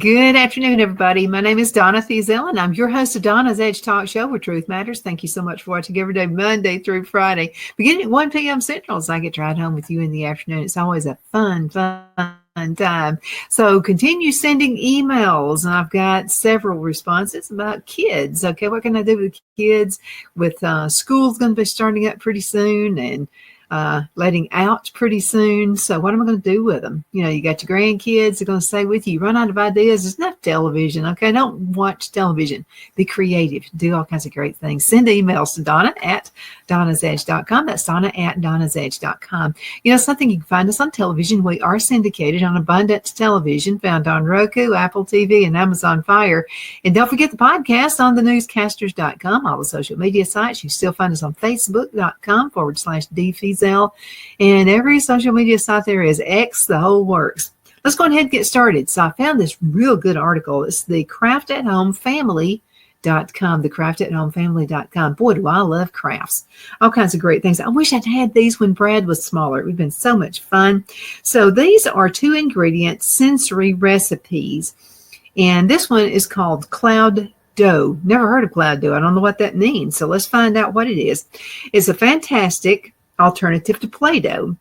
Good afternoon, everybody. My name is Donna Thiesel, and I'm your host of Donna's Edge Talk Show, where truth matters. Thank you so much for watching every day, Monday through Friday, beginning at 1 p.m. Central, as I get to ride home with you in the afternoon. It's always a fun time. So continue sending emails, and I've got several responses about kids. Okay, what can I do with kids? With school's going to be starting up pretty soon, and letting out pretty soon. So what am I going to do with them? You know, you got your grandkids, they're going to stay with you. You run out of ideas. There's enough television. Okay. Don't watch television. Be creative. Do all kinds of great things. Send emails to Donna at donnasedge.com. That's Donna at donnasedge.com. You know, something you can find us on television. We are syndicated on Abundance Television, found on Roku, Apple TV, and Amazon Fire. And don't forget the podcast on thenewscasters.com, all the social media sites. You still find us on facebook.com/DFeasel. And every social media site there is, X, the whole works. Let's go ahead and get started. So I found this real good article. It's the craftathomefamily.com, thecraftathomefamily.com. Boy, do I love crafts. All kinds of great things. I wish I'd had these when Brad was smaller. It would have been so much fun. So these are 2-ingredient sensory recipes. And this one is called cloud dough. Never heard of cloud dough. I don't know what that means. So let's find out what it is. It's a fantastic alternative to Play-Doh.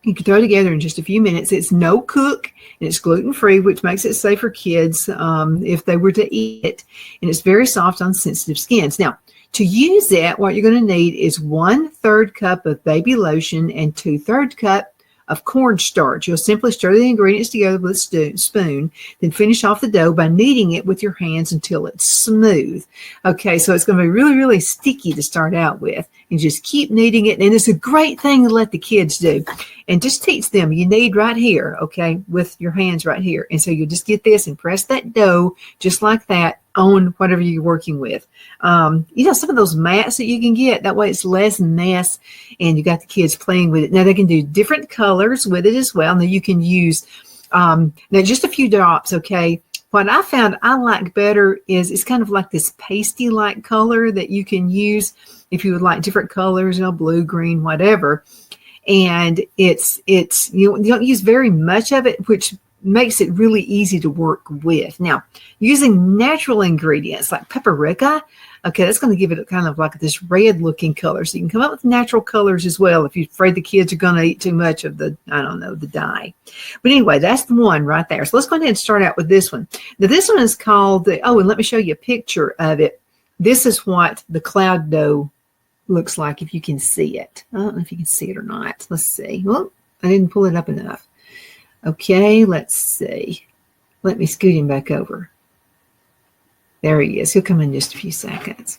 You can throw it together in just a few minutes. It's no cook, and it's gluten-free, which makes it safe for kids if they were to eat it. And it's very soft on sensitive skins. Now, to use that, what you're going to need is 1/3 cup of baby lotion and 2/3 cup of cornstarch. You'll simply stir the ingredients together with a spoon, then finish off the dough by kneading it with your hands until it's smooth. Okay, so it's going to be really, really sticky to start out with, and just keep kneading it. And it's a great thing to let the kids do. And just teach them, you knead right here, okay, with your hands right here. And so you just get this and press that dough just like that on whatever you're working with. You know, some of those mats that you can get, that way it's less mess, and you got the kids playing with it. Now they can do different colors with it as well. Now you can use, now just a few drops, okay. What I found I like better is it's kind of like this pasty-like color that you can use if you would like different colors, you know, blue, green, whatever. And it's you don't use very much of it, which makes it really easy to work with. Now, using natural ingredients like paprika, okay, that's going to give it kind of like this red looking color. So you can come up with natural colors as well if you're afraid the kids are going to eat too much of the, I don't know, the dye. But anyway, that's the one right there. So let's go ahead and start out with this one. Now, this one is called the, oh, and let me show you a picture of it. This is what the cloud dough looks like, if you can see it. I don't know if you can see it or not. Let's see. Well, I didn't pull it up enough. Okay, let's see. Let me scoot him back over. There he is. He'll come in just a few seconds.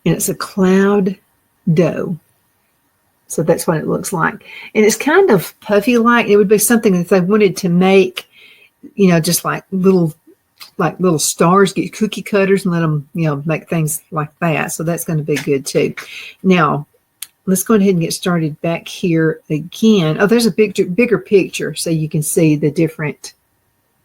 And it's a cloud dough. So that's what it looks like. And it's kind of puffy-like. It would be something that they wanted to make, you know, just like little stars, get cookie cutters and let them, you know, make things like that. So that's going to be good too. Now, let's go ahead and get started back here again. Oh, there's a bigger picture so you can see the different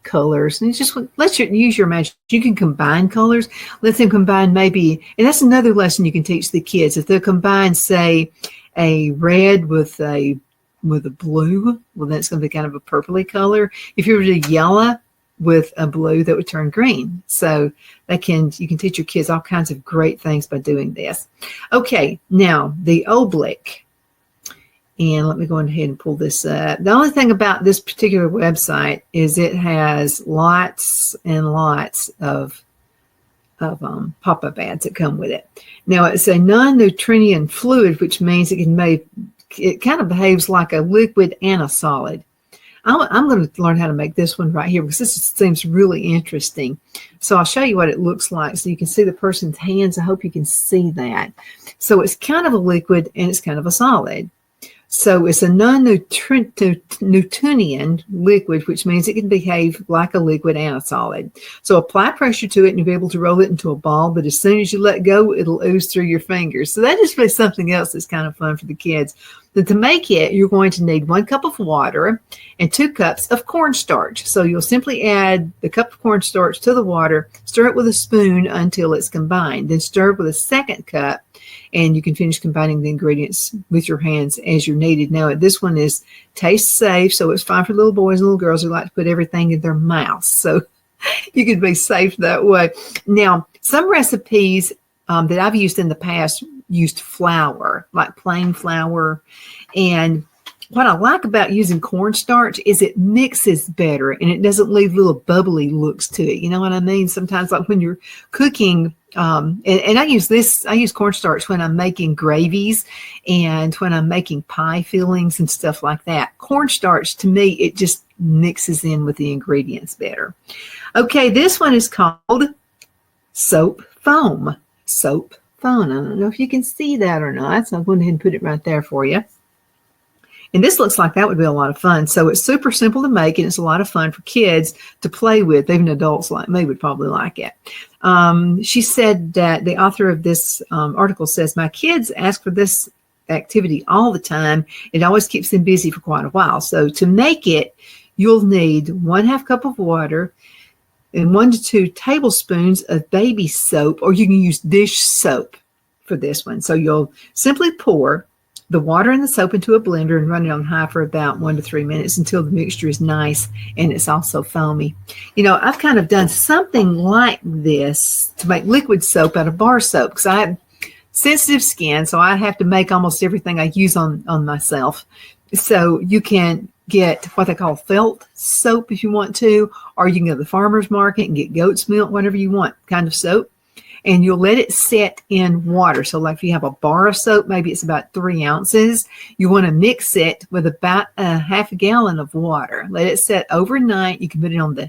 colors. And it's just, use your imagination. You can combine colors. Let them combine maybe, and that's another lesson you can teach the kids. If they'll combine, say, a red with a blue, well, that's going to be kind of a purpley color. If you were to yellow with a blue, that would turn green. So you can teach your kids all kinds of great things by doing this. Okay, now the oblique. And let me go ahead and pull this up. The only thing about this particular website is it has lots and lots of pop-up ads that come with it. Now it's a non-Neutrinian fluid, which means it kind of behaves like a liquid and a solid. I'm going to learn how to make this one right here because this seems really interesting. So I'll show you what it looks like so you can see the person's hands. I hope you can see that. So it's kind of a liquid and it's kind of a solid. So it's a non-Newtonian liquid, which means it can behave like a liquid and a solid. So apply pressure to it and you'll be able to roll it into a ball, but as soon as you let go, it'll ooze through your fingers. So that just be something else that's kind of fun for the kids. But to make it, you're going to need 1 cup of water and 2 cups of cornstarch. So you'll simply add the cup of cornstarch to the water, stir it with a spoon until it's combined, then stir with a 2nd cup, and you can finish combining the ingredients with your hands as you're needed. Now, this one is taste safe, so it's fine for little boys and little girls who like to put everything in their mouth. So you can be safe that way. Now, some recipes that I've used in the past used flour, like plain flour. And what I like about using cornstarch is it mixes better and it doesn't leave little bubbly looks to it. You know what I mean? Sometimes like when you're cooking, and I use cornstarch when I'm making gravies and when I'm making pie fillings and stuff like that. Cornstarch, to me, it just mixes in with the ingredients better. Okay, this one is called soap foam. Soap foam. I don't know if you can see that or not, so I'm going to go ahead and put it right there for you. And this looks like that would be a lot of fun. So it's super simple to make, and it's a lot of fun for kids to play with. Even adults like me would probably like it. She said that the author of this article says, my kids ask for this activity all the time. It always keeps them busy for quite a while. So to make it, you'll need 1/2 cup of water and 1 to 2 tablespoons of baby soap, or you can use dish soap for this one. So you'll simply pour the water and the soap into a blender and run it on high for about 1 to 3 minutes until the mixture is nice and it's also foamy. You know, I've kind of done something like this to make liquid soap out of bar soap because I have sensitive skin, so I have to make almost everything I use on myself. So you can get what they call felt soap if you want to, or you can go to the farmer's market and get goat's milk, whatever you want kind of soap. And you'll let it set in water. So like if you have a bar of soap, maybe it's about 3 ounces. You want to mix it with about 1/2 gallon of water. Let it set overnight. You can put it on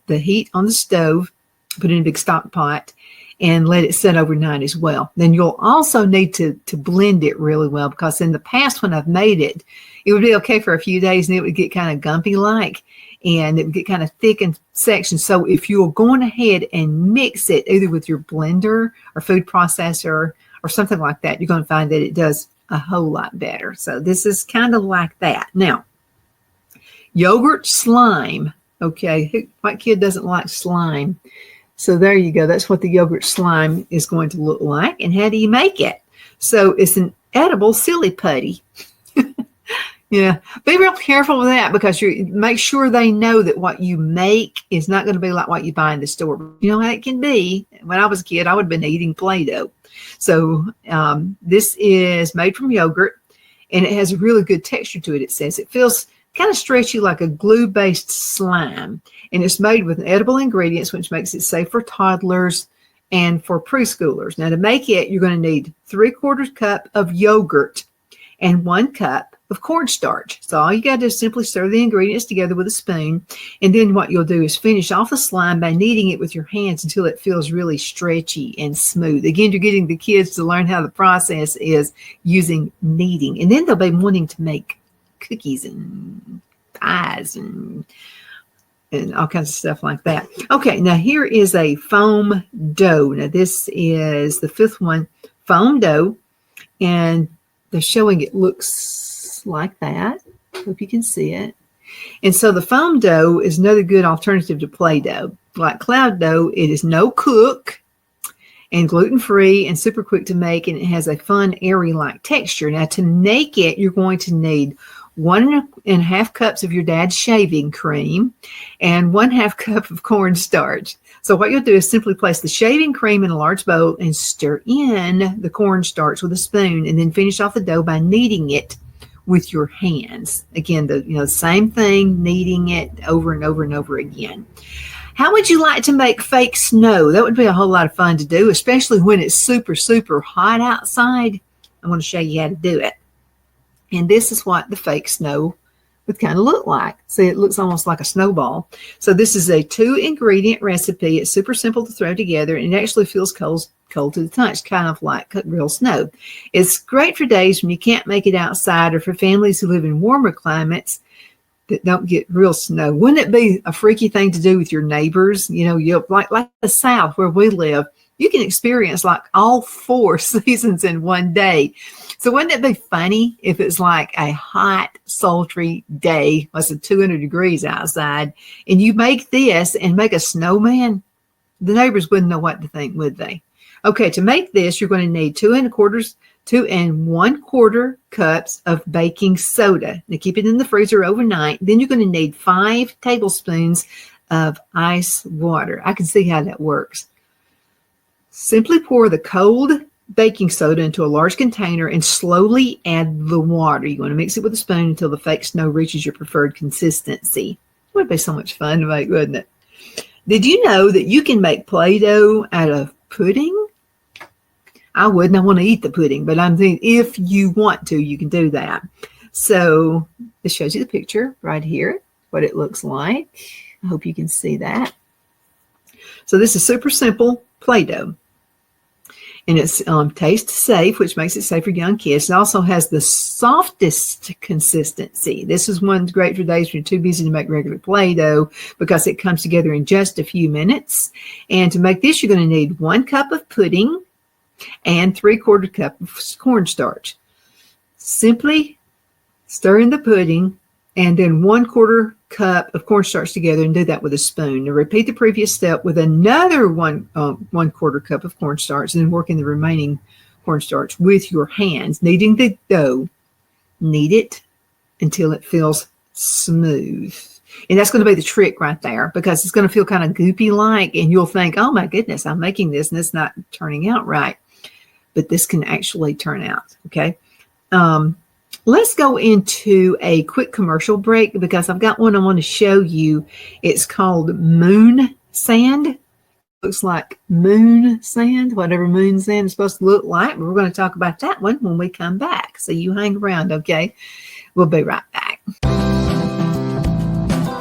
the heat on the stove, put it in a big stock pot, and let it set overnight as well. Then you'll also need to blend it really well, because in the past when I've made it, it would be okay for a few days and it would get kind of gumpy-like. And it would get kind of thick in sections. So if you're going ahead and mix it either with your blender or food processor or something like that, you're going to find that it does a whole lot better. So this is kind of like that. Now, yogurt slime. Okay, what kid doesn't like slime? So there you go. That's what the yogurt slime is going to look like. And how do you make it? So it's an edible silly putty. Yeah, be real careful with that, because you make sure they know that what you make is not going to be like what you buy in the store. You know how it can be. When I was a kid, I would have been eating Play-Doh. So this is made from yogurt, and it has a really good texture to it. It says it feels kind of stretchy like a glue-based slime, and it's made with edible ingredients, which makes it safe for toddlers and for preschoolers. Now, to make it, you're going to need 3/4 cup of yogurt and 1 cup of cornstarch. So all you got to do is simply stir the ingredients together with a spoon. And then what you'll do is finish off the slime by kneading it with your hands until it feels really stretchy and smooth. Again, you're getting the kids to learn how the process is using kneading. And then they'll be wanting to make cookies and pies and all kinds of stuff like that. Okay, now here is a foam dough. Now this is the 5th one, foam dough. And they're showing it looks like that. Hope you can see it. And so the foam dough is another good alternative to Play-Doh. Like cloud dough, it is no cook and gluten-free and super quick to make, and it has a fun, airy-like texture. Now, to make it, you're going to need 1.5 cups of your dad's shaving cream and 1/2 cup of cornstarch. So what you'll do is simply place the shaving cream in a large bowl and stir in the cornstarch with a spoon, and then finish off the dough by kneading it with your hands. Again, the same thing, kneading it over and over and over again. How would you like to make fake snow? That would be a whole lot of fun to do, especially when it's super, super hot outside. I want to show you how to do it. And this is what the fake snow would kind of look like. See, it looks almost like a snowball. So this is a 2-ingredient recipe. It's super simple to throw together, and it actually feels cold to the touch, kind of like real snow. It's great for days when you can't make it outside, or for families who live in warmer climates that don't get real snow. Wouldn't it be a freaky thing to do with your neighbors? You know, like the South where we live, you can experience like all 4 seasons in one day. So wouldn't it be funny if it's like a hot, sultry day, less than 200 degrees outside, and you make this and make a snowman? The neighbors wouldn't know what to think, would they? Okay, to make this, you're going to need 2 1/4 cups of baking soda. Now keep it in the freezer overnight. Then you're going to need 5 tablespoons of ice water. I can see how that works. Simply pour the cold baking soda into a large container and slowly add the water. You want to mix it with a spoon until the fake snow reaches your preferred consistency. It would be so much fun to make, wouldn't it? Did you know that you can make Play-Doh out of pudding? I wouldn't. I want to eat the pudding, but I'm thinking if you want to, you can do that. So this shows you the picture right here, what it looks like. I hope you can see that. So this is super simple Play-Doh. And it's taste safe, which makes it safe for young kids. It also has the softest consistency. This is one great for days when you're too busy to make regular Play-Doh, because it comes together in just a few minutes. And to make this, you're going to need 1 cup of pudding and 3/4 cup of cornstarch. Simply stir in the pudding and then 1/4 cup of cornstarch together, and do that with a spoon. Now repeat the previous step with another 1/4 cup of cornstarch, and then work in the remaining cornstarch with your hands, kneading the dough. Knead it until it feels smooth. And that's going to be the trick right there, because it's going to feel kind of goopy-like, and you'll think, oh my goodness, I'm making this and it's not turning out right. But this can actually turn out, okay? Let's go into a quick commercial break, because I've got one I want to show you. It's called moon sand. Looks like moon sand, whatever moon sand is supposed to look like. We're going to talk about that one when we come back. So you hang around, okay? We'll be right back.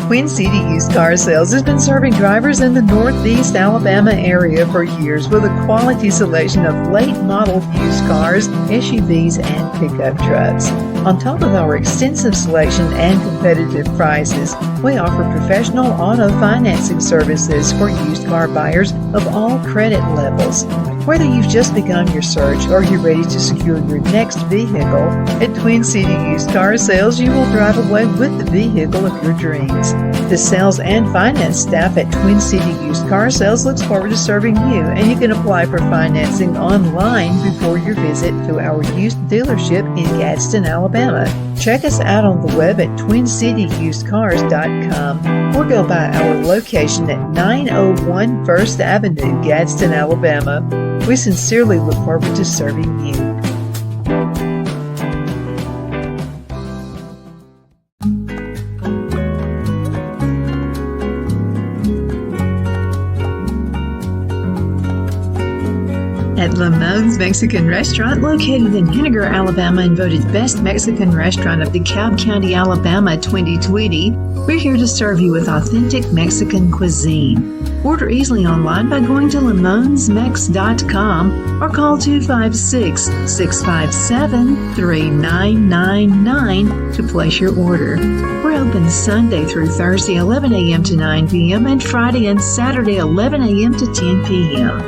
Twin City Used Car Sales has been serving drivers in the Northeast Alabama area for years with a quality selection of late model used cars, SUVs, and pickup trucks. On top of our extensive selection and competitive prices, we offer professional auto financing services for used car buyers of all credit levels. Whether you've just begun your search or you're ready to secure your next vehicle, at Twin City Used Car Sales, you will drive away with the vehicle of your dreams. The sales and finance staff at Twin City Used Car Sales looks forward to serving you, and you can apply for financing online before your visit to our used dealership in Gadsden, Alabama. Check us out on the web at twincityusedcars.com or go by our location at 901 First Avenue, Gadsden, Alabama. We sincerely look forward to serving you. At Lamone's Mexican Restaurant, located in Henniger, Alabama, and voted Best Mexican Restaurant of DeKalb County, Alabama 2020, we're here to serve you with authentic Mexican cuisine. Order easily online by going to lamonsmex.com or call 256-657-3999 to place your order. We're open Sunday through Thursday, 11 a.m. to 9 p.m. and Friday and Saturday, 11 a.m. to 10 p.m.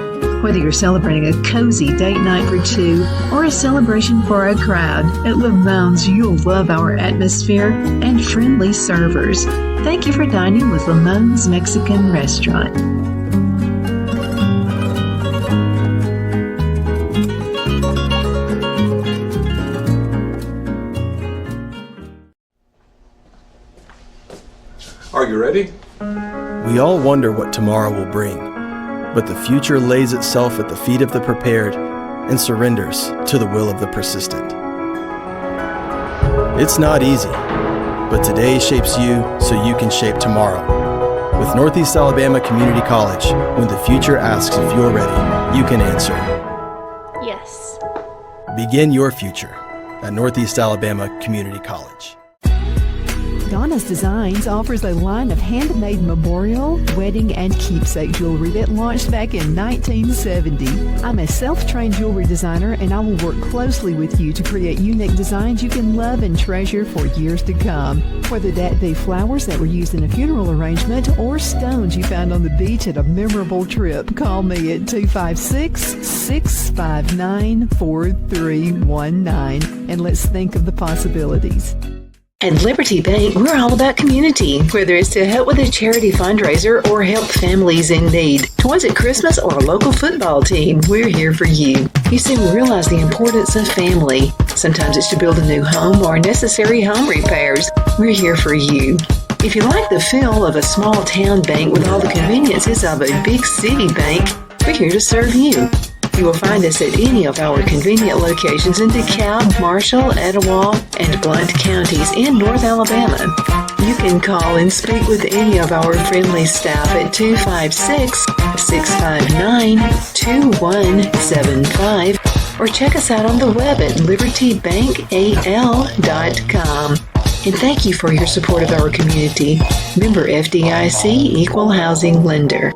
Whether you're celebrating a cozy date night for two or a celebration for a crowd, at Lamone's you'll love our atmosphere and friendly servers. Thank you for dining with Lamone's Mexican Restaurant. Are you ready? We all wonder what tomorrow will bring. But the future lays itself at the feet of the prepared and surrenders to the will of the persistent. It's not easy, but today shapes you so you can shape tomorrow. With Northeast Alabama Community College, when the future asks if you're ready, you can answer yes. Begin your future at Northeast Alabama Community College. Donna's Designs offers a line of handmade memorial, wedding, and keepsake jewelry that launched back in 1970. I'm a self-trained jewelry designer, and I will work closely with you to create unique designs you can love and treasure for years to come. Whether that be flowers that were used in a funeral arrangement or stones you found on the beach at a memorable trip, call me at 256-659-4319, and let's think of the possibilities. At Liberty Bank, we're all about community, whether it's to help with a charity fundraiser or help families in need. Toys at Christmas or a local football team, we're here for you. You see, we realize the importance of family. Sometimes it's to build a new home or necessary home repairs. We're here for you. If you like the feel of a small town bank with all the conveniences of a big city bank, we're here to serve you. You will find us at any of our convenient locations in DeKalb, Marshall, Etowah, and Blount counties in North Alabama. You can call and speak with any of our friendly staff at 256-659-2175 or check us out on the web at libertybankal.com. And thank you for your support of our community. Member FDIC Equal Housing Lender.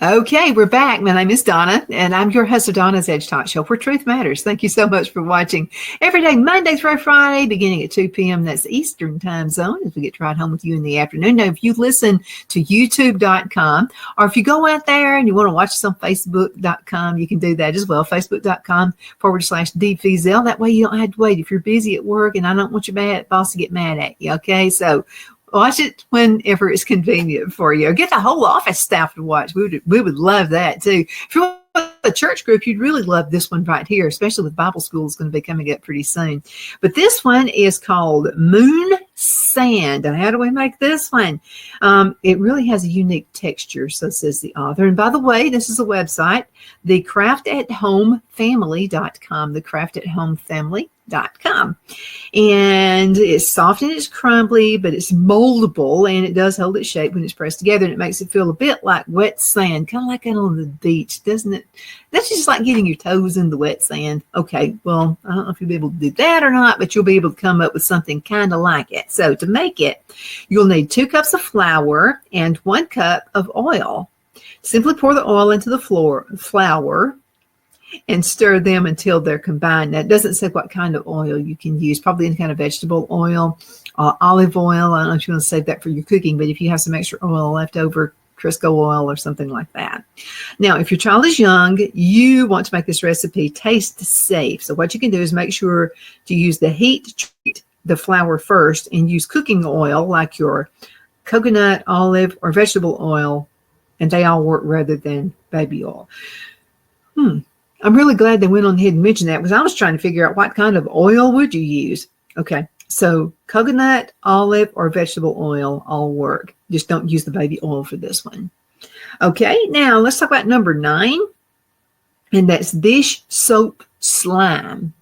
Okay, we're back. My name is Donna, and I'm your host of Donna's Edge Talk Show, where truth matters. Thank you so much for watching. Every day, Monday through Friday, beginning at 2 p.m. That's Eastern Time Zone, as we get to ride home with you in the afternoon. Now, if you listen to YouTube.com, or if you go out there and you want to watch us on Facebook.com, you can do that as well, Facebook.com/DFeazell. That way you don't have to wait if you're busy at work, and I don't want your boss to get mad at you, okay? So watch it whenever it's convenient for you. Or get the whole office staff to watch. We would love that too. If you want a church group, you'd really love this one right here, especially with Bible school is going to be coming up pretty soon. But this one is called Moon Sand. And how do we make this one? It really has a unique texture, so says the author. And by the way, this is a website, thecraftathomefamily.com, thecraftathomefamily.com. And it's soft and it's crumbly, but it's moldable, and it does hold its shape when it's pressed together, and it makes it feel a bit like wet sand, kind of like that on the beach, doesn't it? That's just like getting your toes in the wet sand. Okay, well, I don't know if you'll be able to do that or not, but you'll be able to come up with something kind of like it. So to make it, you'll need 2 cups of flour and 1 cup of oil. Simply pour the oil into the flour and stir them until they're combined. Now, it doesn't say what kind of oil you can use, probably any kind of vegetable oil, olive oil. I don't know if you want to save that for your cooking, but if you have some extra oil left over, Crisco oil or something like that. Now, if your child is young, you want to make this recipe taste safe. So what you can do is make sure to use the heat treat the flour first and use cooking oil like your coconut, olive, or vegetable oil, and they all work rather than baby oil. I'm really glad they went on ahead and mentioned that, because I was trying to figure out what kind of oil would you use. Okay, so coconut, olive, or vegetable oil all work. Just don't use the baby oil for this one. Okay, now let's talk about number 9, and that's dish soap slime.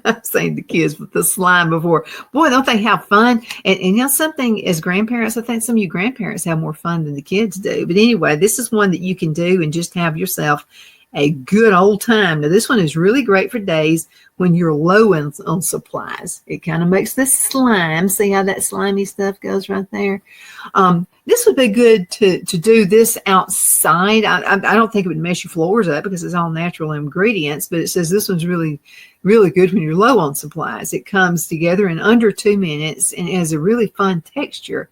I've seen the kids with the slime before. Boy, don't they have fun? And you know something, as grandparents, I think some of you grandparents have more fun than the kids do. But anyway, this is one that you can do and just have yourself a good old time. Now, this one is really great for days when you're low on supplies. It kind of makes this slime. See how that slimy stuff goes right there? This would be good to do this outside. I don't think it would mess your floors up because it's all natural ingredients, but it says this one's really, really good when you're low on supplies. It comes together in under 2 minutes and it has a really fun texture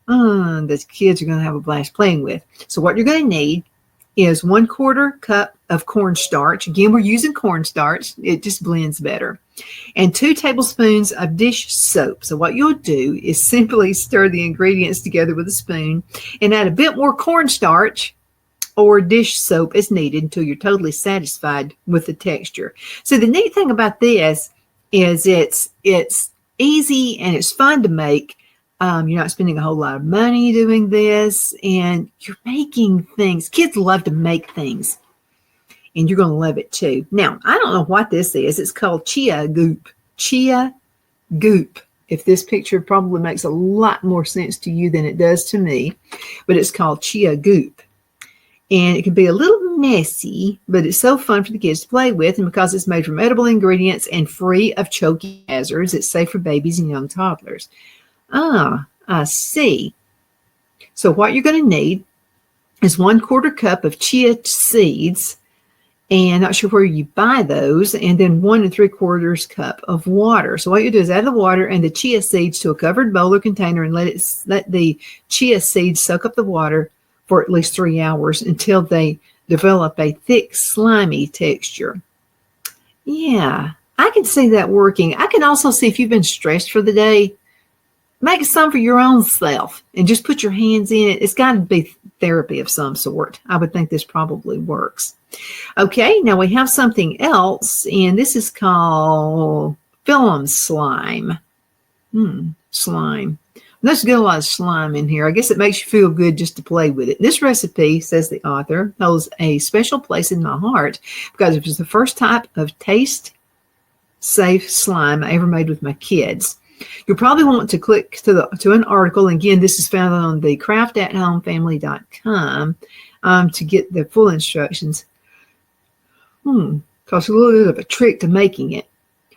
that kids are going to have a blast playing with. So what you're going to need is 1/4 cup of cornstarch. Again, we're using cornstarch. It just blends better. And 2 tablespoons of dish soap. So what you'll do is simply stir the ingredients together with a spoon and add a bit more cornstarch or dish soap as needed until you're totally satisfied with the texture. So the neat thing about this is it's easy and it's fun to make. You're not spending a whole lot of money doing this, and you're making things. Kids love to make things, and you're going to love it too. Now, I don't know what this is. It's called chia goop. Chia goop. If this picture probably makes a lot more sense to you than it does to me, but it's called chia goop. And it can be a little messy, but it's so fun for the kids to play with. And because it's made from edible ingredients and free of choking hazards, it's safe for babies and young toddlers. Ah, I see. So what you're going to need is 1/4 cup of chia seeds, and not sure where you buy those, and then 1 3/4 cup of water. So what you do is add the water and the chia seeds to a covered bowl or container and let the chia seeds soak up the water for at least 3 hours until they develop a thick, slimy texture. Yeah, I can see that working. I can also see if you've been stressed for the day, make some for your own self and just put your hands in it. It's got to be therapy of some sort. I would think this probably works. Okay, now we have something else, and this is called film slime. Slime. Let's get a lot of slime in here. I guess it makes you feel good just to play with it. This recipe, says the author, holds a special place in my heart because it was the first type of taste-safe slime I ever made with my kids. You'll probably want to click to an article. Again, this is found on the craftathomefamily.com to get the full instructions. Costs a little bit of a trick to making it.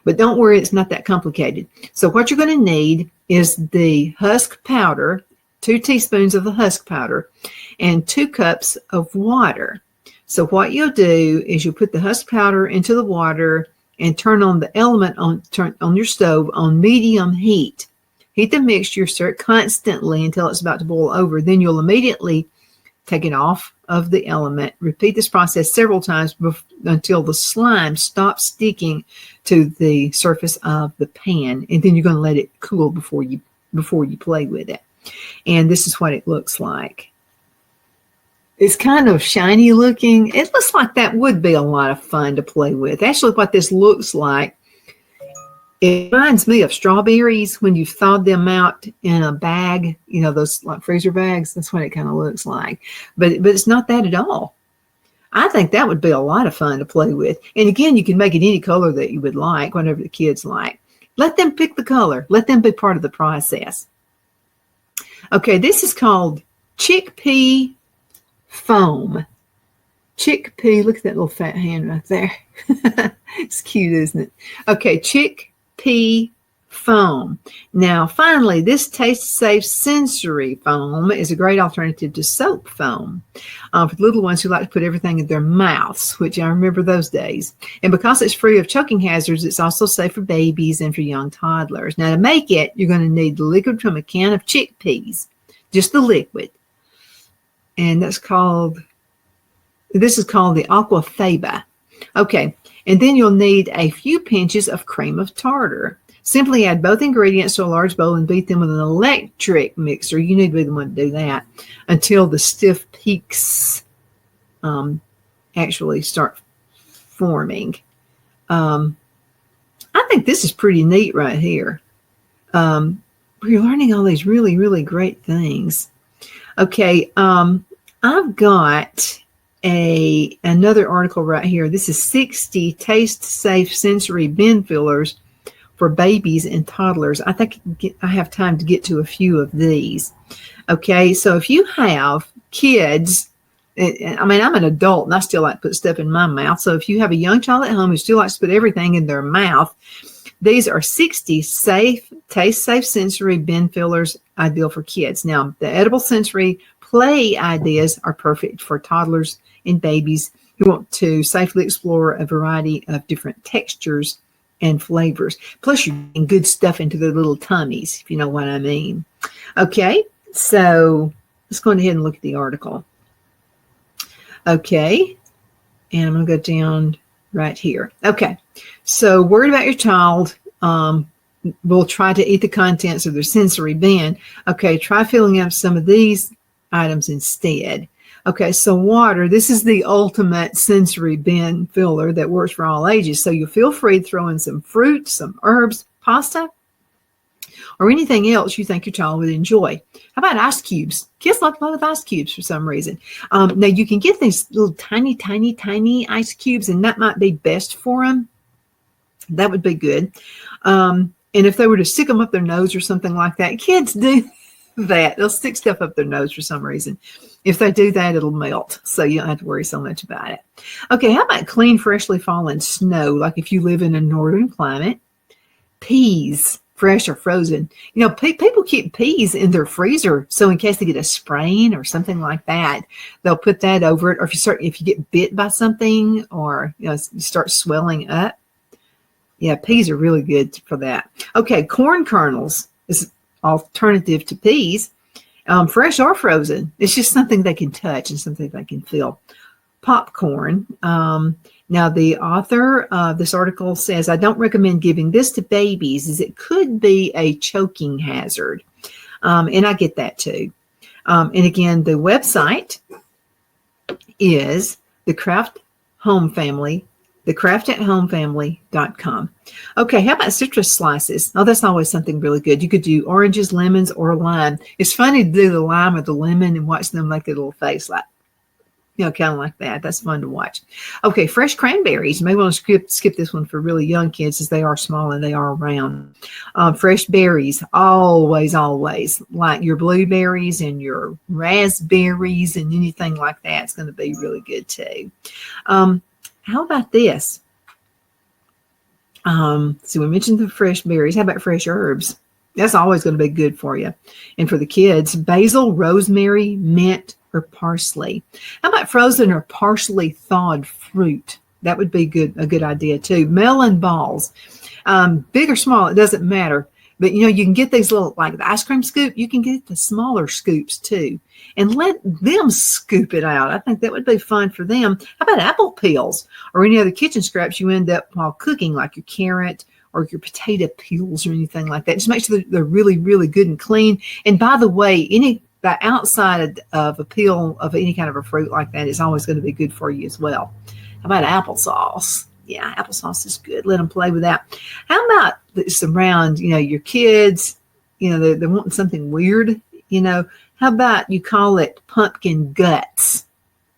But don't worry, it's not that complicated. So what you're going to need is the husk powder, 2 teaspoons of the husk powder, and 2 cups of water. So what you'll do is you'll put the husk powder into the water and turn on the element on your stove on medium heat. Heat the mixture, stir it constantly until it's about to boil over. Then you'll immediately take it off of the element. Repeat this process several times until the slime stops sticking to the surface of the pan, and then you're going to let it cool before you play with it. And this is what it looks like. It's kind of shiny looking. It looks like that would be a lot of fun to play with. Actually, what this looks like, it reminds me of strawberries when you thawed them out in a bag, you know, those like freezer bags. That's what it kind of looks like. But it's not that at all. I think that would be a lot of fun to play with. And again, you can make it any color that you would like, whatever the kids like. Let them pick the color. Let them be part of the process. Okay, this is called chickpea foam. Chickpea, look at that little fat hand right there. It's cute, isn't it? Okay, chickpea foam. Now, finally, this taste-safe sensory foam is a great alternative to soap foam for the little ones who like to put everything in their mouths, which I remember those days. And because it's free of choking hazards, it's also safe for babies and for young toddlers. Now, to make it, you're going to need the liquid from a can of chickpeas, just the liquid. And this is called the aquafaba. Okay, and then you'll need a few pinches of cream of tartar. Simply add both ingredients to a large bowl and beat them with an electric mixer. You need to be the one to do that until the stiff peaks actually start forming. I think this is pretty neat right here. We're learning all these really, really great things. Okay, I've got another article right here. This is 60 taste-safe sensory bin fillers for babies and toddlers. I think I have time to get to a few of these. Okay, so if you have kids, I mean, I'm an adult and I still like to put stuff in my mouth. So if you have a young child at home who still likes to put everything in their mouth, these are 60 taste-safe sensory bin fillers ideal for kids. Now, the edible sensory play ideas are perfect for toddlers and babies who want to safely explore a variety of different textures and flavors. Plus, you're getting good stuff into their little tummies, if you know what I mean. Okay, so let's go ahead and look at the article. Okay, and I'm going to go down right here. Okay, so worried about your child, will try to eat the contents of their sensory bin. Okay, try filling up some of these items instead. Okay, so water, this is the ultimate sensory bin filler that works for all ages. So you feel free to throw in some fruit, some herbs, pasta, or anything else you think your child would enjoy. How about ice cubes? Kids like to play with ice cubes for some reason. Now you can get these little tiny, tiny, tiny ice cubes, and that might be best for them. That would be good. And if they were to stick them up their nose or something like that, kids do that. They'll stick stuff up their nose for some reason. If they do that, it'll melt. So you don't have to worry so much about it. Okay, how about clean, freshly fallen snow? Like if you live in a northern climate, peas, fresh or frozen. People keep peas in their freezer, so in case they get a sprain or something like that, they'll put that over it. Or if you get bit by something, or you start swelling up, yeah, peas are really good for that. Okay, corn kernels is alternative to peas, fresh or frozen. It's just something they can touch and something they can feel. Popcorn. Now, the author of this article says, I don't recommend giving this to babies as it could be a choking hazard. And I get that too. And again, the website is the craftathomefamily.com. Okay, how about citrus slices? Oh, that's always something really good. You could do oranges, lemons, or lime. It's funny to do the lime or the lemon and watch them make a little face like, kind of like that. That's fun to watch. Okay, fresh cranberries. You may want to skip this one for really young kids as they are small and they are round. Fresh berries, always, like your blueberries and your raspberries and anything like that. It's going to be really good too. How about this? So we mentioned the fresh berries. How about fresh herbs? That's always going to be good for you. And for the kids, basil, rosemary, mint, or parsley. How about frozen or partially thawed fruit? That would be a good idea too. Melon balls, big or small, it doesn't matter. But you can get these little, like the ice cream scoop, you can get the smaller scoops too. And let them scoop it out. I think that would be fun for them. How about apple peels or any other kitchen scraps you end up while cooking, like your carrot or your potato peels or anything like that? Just make sure that they're really, really good and clean. And by the way, the outside of a peel of any kind of a fruit like that is always going to be good for you as well. How about applesauce? Yeah, applesauce is good. Let them play with that. How about this around, your kids, they're wanting something weird, how about you call it pumpkin guts?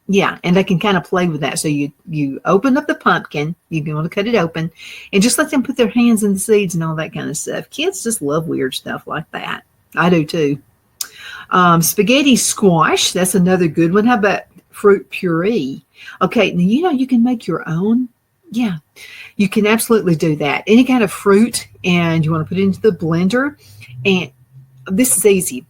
Yeah, and they can kind of play with that. So you open up the pumpkin, you want to cut it open, and just let them put their hands in the seeds and all that kind of stuff. Kids just love weird stuff like that. I do too. Spaghetti squash, that's another good one. How about fruit puree? Okay, now you can make your own. Yeah, you can absolutely do that. Any kind of fruit, and you want to put it into the blender. And this is easy.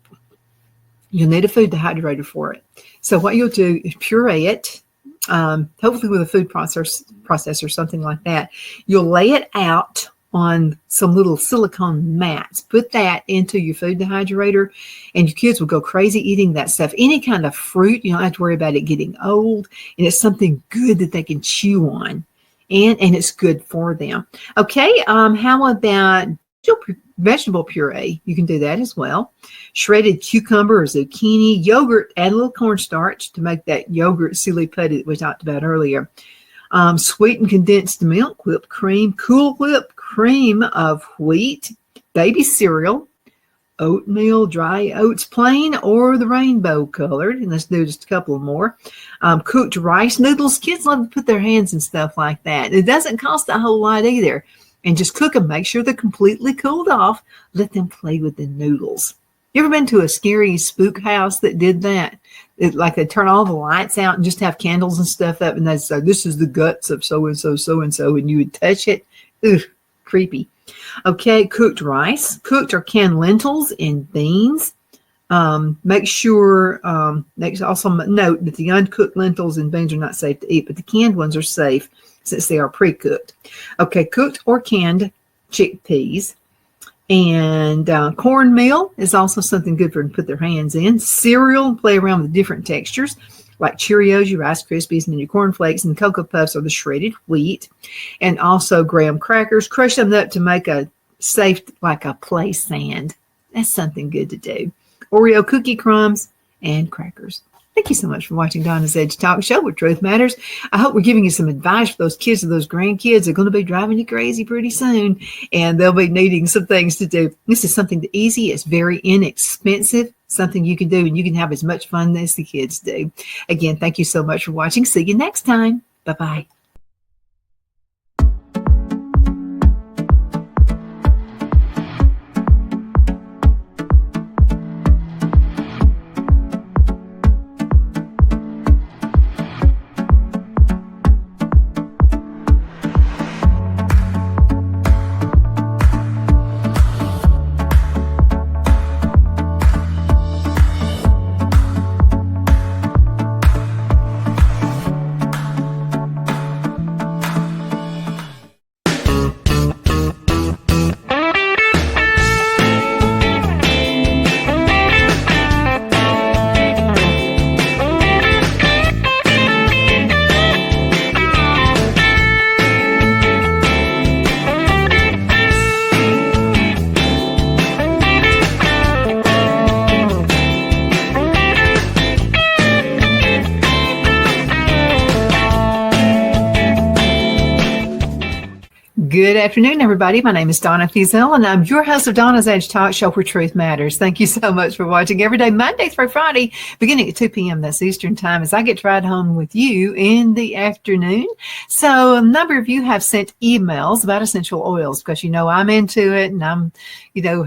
You'll need a food dehydrator for it. So what you'll do is puree it, hopefully with a food processor, something like that. You'll lay it out on some little silicone mats. Put that into your food dehydrator, and your kids will go crazy eating that stuff. Any kind of fruit, you don't have to worry about it getting old, and it's something good that they can chew on, and it's good for them. Okay, how about vegetable puree? You can do that as well. Shredded cucumber or zucchini, yogurt, add a little cornstarch to make that yogurt silly putty that we talked about earlier. Sweetened condensed milk, whipped cream, Cool Whip cream of wheat, baby cereal, oatmeal, dry oats, plain or the rainbow colored. And let's do just a couple more. Cooked rice noodles. Kids love to put their hands in stuff like that. It doesn't cost a whole lot either. And just cook them. Make sure they're completely cooled off. Let them play with the noodles. You ever been to a scary spook house that did that? Like they turn all the lights out and just have candles and stuff up, and they say, this is the guts of so-and-so, so-and-so, and you would touch it. Ugh, creepy. Okay, cooked rice, cooked or canned lentils and beans. Make sure, also note that the uncooked lentils and beans are not safe to eat, but the canned ones are safe since they are pre-cooked. Okay, cooked or canned chickpeas. And cornmeal is also something good for them to put their hands in. Cereal, play around with different textures, like Cheerios, your Rice Krispies, and your Corn Flakes, and Cocoa Puffs are the shredded wheat. And also graham crackers, crush them up to make a safe, like a play sand. That's something good to do. Oreo cookie crumbs and crackers. Thank you so much for watching Donna's Edge Talk Show, where truth matters. I hope we're giving you some advice for those kids and those grandkids. They're going to be driving you crazy pretty soon, and they'll be needing some things to do. This is something easy. It's very inexpensive, something you can do, and you can have as much fun as the kids do. Again, thank you so much for watching. See you next time. Bye-bye. Good afternoon, everybody. My name is Donna Fiesel, and I'm your host of Donna's Edge Talk Show where truth matters. Thank you so much for watching every day, Monday through Friday, beginning at 2 p.m. That's Eastern Time, as I get to ride home with you in the afternoon. So a number of you have sent emails about essential oils because you know I'm into it, and I'm,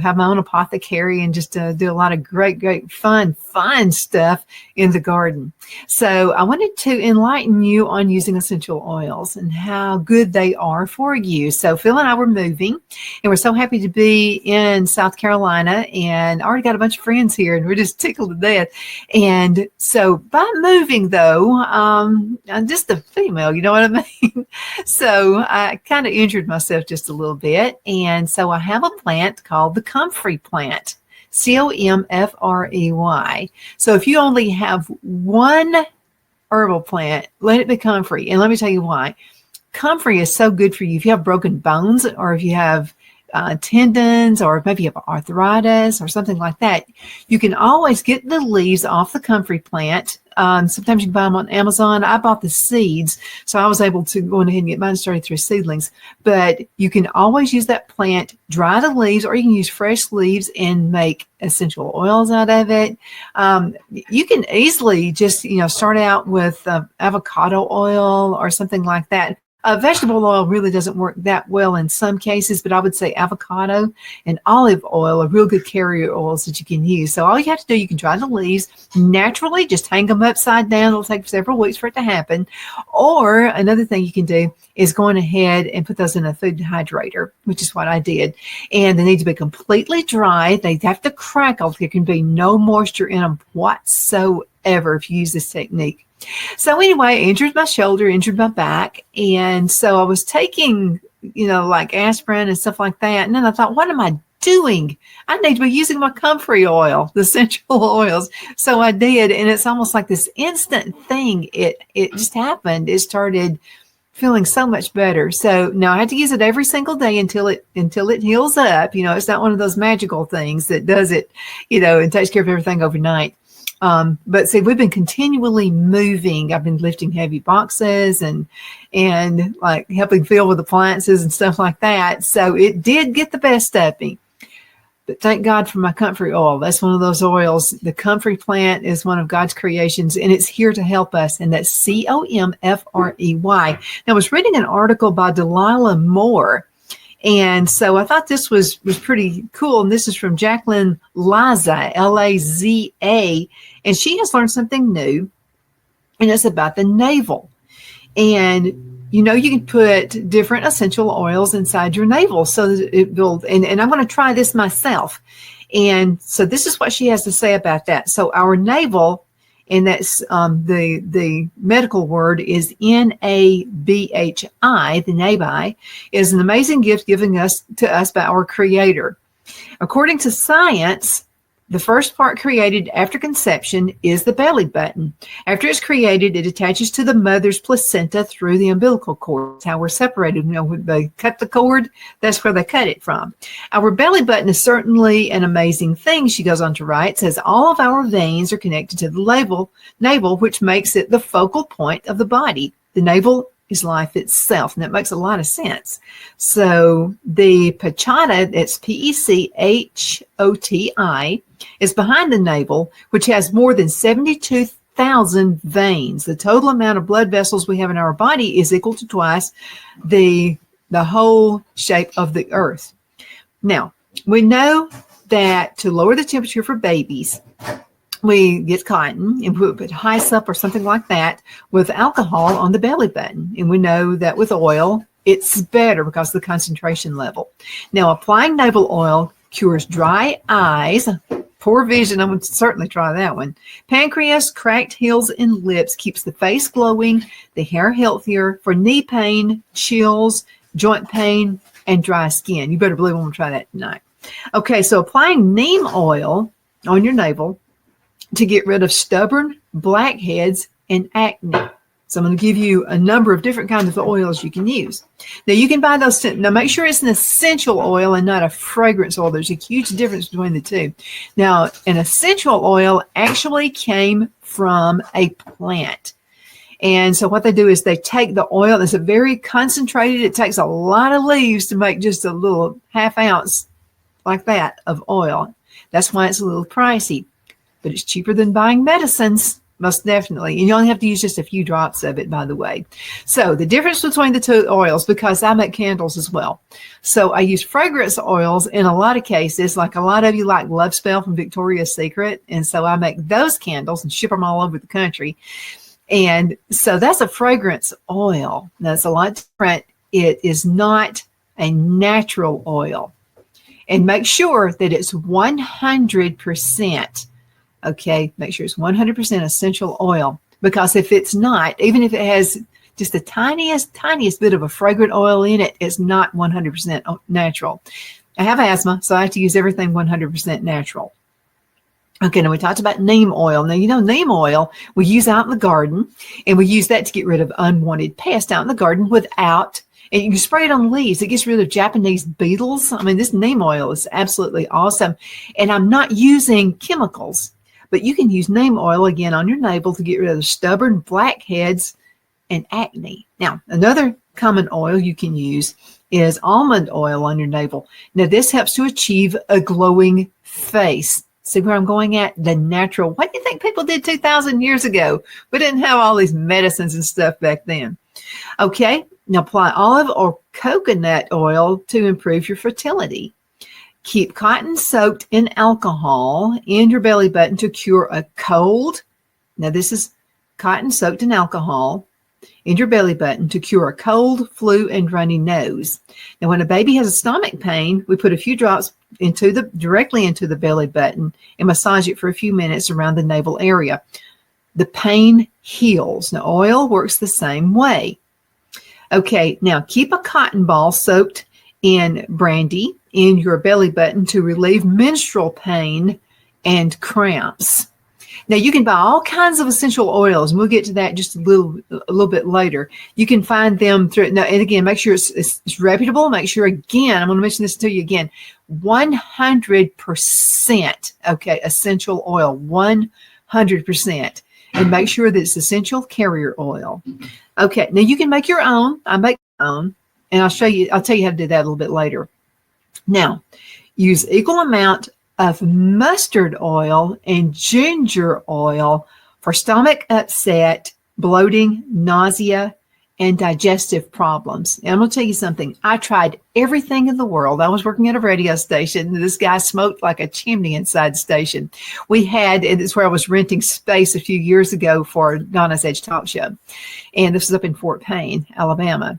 have my own apothecary and just do a lot of great, fun stuff in the garden. So I wanted to enlighten you on using essential oils and how good they are for you. So Phil and I were moving, and we're so happy to be in South Carolina, and I already got a bunch of friends here, and we're just tickled to death. And so by moving, though, I'm just a female, you know what I mean? So I kind of injured myself just a little bit, and so I have a plant called the comfrey plant. Comfrey. So if you only have one herbal plant, let it be comfrey. And let me tell you why. Comfrey is so good for you if you have broken bones, or if you have tendons, or maybe you have arthritis or something like that. You can always get the leaves off the comfrey plant. Sometimes you can buy them on Amazon. I bought the seeds, so I was able to go ahead and get mine started through seedlings. But you can always use that plant, dry the leaves, or you can use fresh leaves and make essential oils out of it. You can easily just, start out with avocado oil or something like that. Vegetable oil really doesn't work that well in some cases, but I would say avocado and olive oil are real good carrier oils that you can use. So all you have to do, you can dry the leaves naturally, just hang them upside down. It'll take several weeks for it to happen. Or another thing you can do is going ahead and put those in a food dehydrator, which is what I did. And they need to be completely dry. They have to crackle. There can be no moisture in them whatsoever if you use this technique. So anyway, I injured my shoulder, injured my back. And so I was taking, like aspirin and stuff like that. And then I thought, what am I doing? I need to be using my comfrey oil, the essential oils. So I did. And it's almost like this instant thing. It just happened. It started feeling so much better. So now I have to use it every single day until it heals up. It's not one of those magical things that does it, and takes care of everything overnight. But see, we've been continually moving. I've been lifting heavy boxes and like helping Phil with appliances and stuff like that. So it did get the best of me. But thank God for my comfrey oil. That's one of those oils. The comfrey plant is one of God's creations, and it's here to help us. And that's Comfrey. Now, I was reading an article by Delilah Moore. And so I thought this was pretty cool. And this is from Jacqueline Laza, Laza. And she has learned something new. And it's about the navel. And, you can put different essential oils inside your navel. So it will, and I'm going to try this myself. And so this is what she has to say about that. So our navel, and that's the medical word is NABHI, the nabi, is an amazing gift given to us by our Creator. According to science, the first part created after conception is the belly button. After it's created, it attaches to the mother's placenta through the umbilical cord. That's how we're separated. When they cut the cord, that's where they cut it from. Our belly button is certainly an amazing thing, she goes on to write. It says all of our veins are connected to the navel, which makes it the focal point of the body. The navel is life itself, and that makes a lot of sense. So the Pachata, it's Pechoti, is behind the navel, which has more than 72,000 veins. The total amount of blood vessels we have in our body is equal to twice the whole shape of the earth. Now, we know that to lower the temperature for babies, we get cotton and we put hyssop or something like that with alcohol on the belly button. And we know that with oil, it's better because of the concentration level. Now, applying navel oil cures dry eyes, poor vision. I would certainly try that one. Pancreas, cracked heels, and lips, keeps the face glowing, the hair healthier, for knee pain, chills, joint pain, and dry skin. You better believe I'm going to try that tonight. Okay, so applying neem oil on your navel to get rid of stubborn blackheads and acne. So I'm going to give you a number of different kinds of oils you can use. Now you can buy those. Now make sure it's an essential oil and not a fragrance oil. There's a huge difference between the two. Now an essential oil actually came from a plant. And so what they do is they take the oil. It's a very concentrated. It takes a lot of leaves to make just a little half ounce like that of oil. That's why it's a little pricey, but it's cheaper than buying medicines, most definitely. And you only have to use just a few drops of it, by the way. So the difference between the two oils, because I make candles as well. So I use fragrance oils in a lot of cases, like a lot of you like Love Spell from Victoria's Secret. And so I make those candles and ship them all over the country. And so that's a fragrance oil. That's a lot different. It is not a natural oil. And make sure that it's 100%. Okay, make sure it's 100% essential oil, because if it's not, even if it has just the tiniest bit of a fragrant oil in it, it's not 100% natural. I have asthma, so I have to use everything 100% natural. Okay, now we talked about neem oil. Now, you know, neem oil we use out in the garden, and we use that to get rid of unwanted pests out in the garden without, and you can spray it on the leaves. It gets rid of Japanese beetles. I mean, this neem oil is absolutely awesome. And I'm not using chemicals, but you can use neem oil again on your navel to get rid of the stubborn blackheads and acne. Now, another common oil you can use is almond oil on your navel. Now, this helps to achieve a glowing face. See where I'm going at? The natural. What do you think people did 2,000 years ago? We didn't have all these medicines and stuff back then. Okay, now apply olive or coconut oil to improve your fertility. Keep cotton soaked in alcohol in your belly button to cure a cold. Now, this is cotton soaked in alcohol in your belly button to cure a cold, flu, and runny nose. Now, when a baby has a stomach pain, we put a few drops directly into the belly button and massage it for a few minutes around the navel area. The pain heals. Now, oil works the same way. Okay, now keep a cotton ball soaked in brandy in your belly button to relieve menstrual pain and cramps. Now, you can buy all kinds of essential oils, and we'll get to that just a little bit later. You can find them through. Now, and again, make sure it's reputable. Make sure, again, I'm going to mention this to you again, 100%. Okay, essential oil, 100%, and make sure that it's essential carrier oil. Okay, now you can make your own. I make my own, and I'll tell you how to do that a little bit later. Now, use equal amount of mustard oil and ginger oil for stomach upset, bloating, nausea, and digestive problems. And I'm going to tell you something. I tried everything in the world. I was working at a radio station, and this guy smoked like a chimney inside the station. And it's where I was renting space a few years ago for Donna's Edge Talk Show. And this was up in Fort Payne, Alabama.